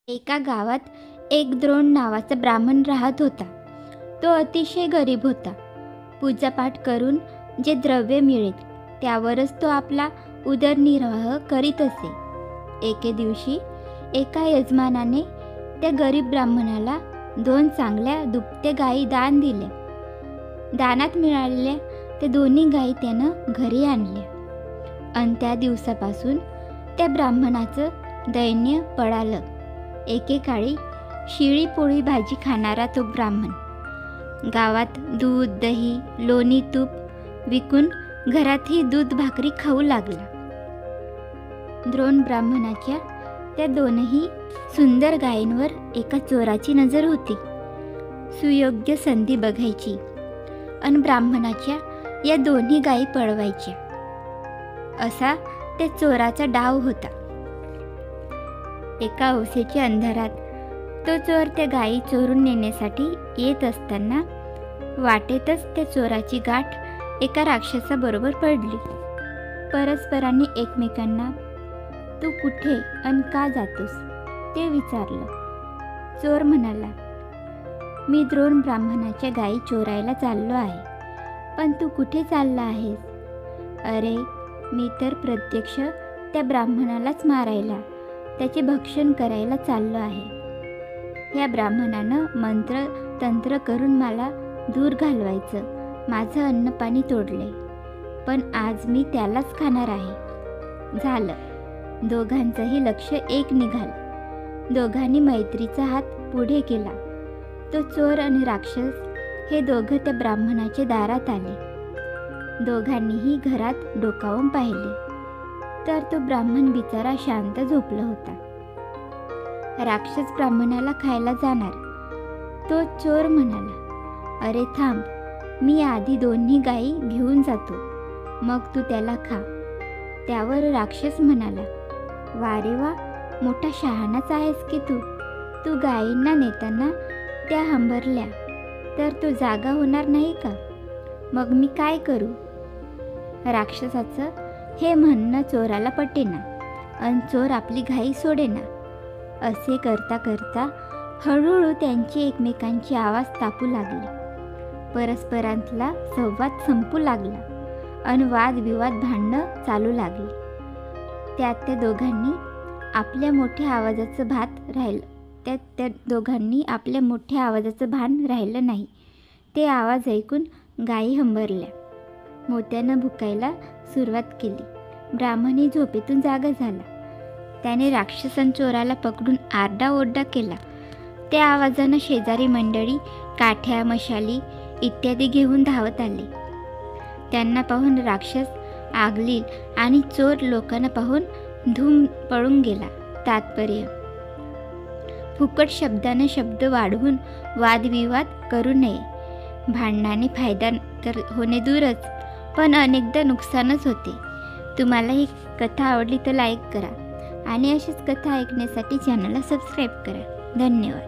एका गावात एक द्रोण नावाचा ब्राह्मण राहत होता. तो अतिशय गरीब होता. पूजापाठ करून जे द्रव्य मिळेल त्यावरच तो आपला उदरनिर्वाह करीत असे. एके दिवशी एका यजमानाने त्या गरीब ब्राह्मणाला 2 चांगल्या दुभत्या गायी दान दिल्या. दानात मिळालेल्या त्या दोन्ही गायी त्यानं घरी आणल्या आणि त्या दिवसापासून त्या ब्राह्मणाचं दैन्य पळालं. एकेकाळी शिळी पोळी भाजी खाणारा तो ब्राह्मण गावात दूध, दही, लोणी, तूप विकून घरातही दूध भाकरी खाऊ लागला. द्रोण ब्राह्मणाच्या त्या 2ही सुंदर गायींवर एका चोराची नजर होती. सुयोग्य संधी बघायची आणि ब्राह्मणाच्या या 2ही गायी पळवायच्या असा त्या चोराचा डाव होता. एका औसेच्या अंधारात तो चोर त्या गायी चोरून नेण्यासाठी येत असताना वाटेतच त्या चोराची गाठ एका राक्षसाबरोबर पडली. परस्परांनी एकमेकांना तू कुठे आणि का जातोस ते विचारलं. चोर म्हणाला, मी द्रोण ब्राह्मणाच्या गायी चोरायला चाललो आहे. पण तू कुठे चालला आहेस? अरे, मी तर प्रत्यक्ष त्या ब्राह्मणालाच मारायला, त्याचे भक्षण करायला चाललो आहे. या ब्राह्मणानं मंत्र तंत्र करून मला दूर घालवायचं, माझं अन्न पाणी तोडलंय, पण आज मी त्यालाच खाणार आहे. झालं. दोघांचंही लक्ष एक निघालं. दोघांनी मैत्रीचा हात पुढे केला. तो चोर आणि राक्षस हे दोघं त्या ब्राह्मणाच्या दारात आले. दोघांनीही घरात डोकावून पाहिले तर तो ब्राह्मण बिचारा शांत झोपला होता. राक्षस ब्राह्मणाला खायला जाणार. तो चोर म्हणाला, अरे थांब, मी आधी 2ही गायी घेऊन जातो, मग तू त्याला खा. त्यावर राक्षस म्हणाला, वा रे वा, मोठा शहाणाच आहेस की तू गायींना नेताना त्या हंबरल्या तर तो जागा होणार नाही का? मग मी काय करू? राक्षसाचं हे म्हणणं चोराला पटेना आणि चोर आपली घाई सोडेना. असे करता करता हळूहळू त्यांची एकमेकांची आवाज तापू लागली. परस्परांतला संवाद संपू लागला आणि वादविवाद भांडणं चालू लागली. त्यात त्या दोघांनी आपल्या मोठ्या आवाजाचं भान राहिलं नाही. ते आवाज ऐकून गायी हंबरल्या, मोत्यानं भुकायला सुरुवात केली. ब्राह्मणही झोपेतून जागा झाला. त्याने राक्षसन चोराला पकडून आरडाओरडा केला. त्या आवाजानं शेजारी मंडळी काठ्या, मशाली इत्यादी घेऊन धावत आले. त्यांना पाहून राक्षस आगलील आणि चोर लोकांना पाहून धूम पळून गेला. तात्पर्य, फुकट शब्दाने शब्द वाढवून वादविवाद करू नये. भांडणाने फायदा तर होणे दूरच, पण अनेकदा नुकसानच होते. तुम्हाला ही कथा आवडली तर लाईक करा आणि अशीच कथा ऐकण्यासाठी चॅनलला सबस्क्राईब करा. धन्यवाद.